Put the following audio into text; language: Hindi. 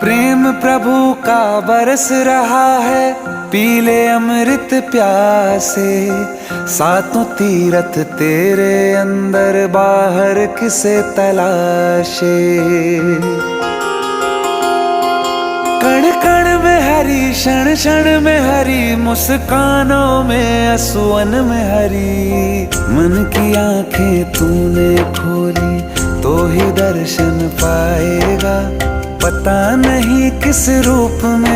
प्रेम प्रभु का बरस रहा है, पीले अमृत प्यासे। सातों तीरथ तेरे अंदर बाहर किसे तलाशे। कण कण में हरी, क्षण क्षण में हरी, मुस्कानों में असुवन में हरी। मन की आंखें तूने खोली तो ही दर्शन पाएगा, पता नहीं किस रूप में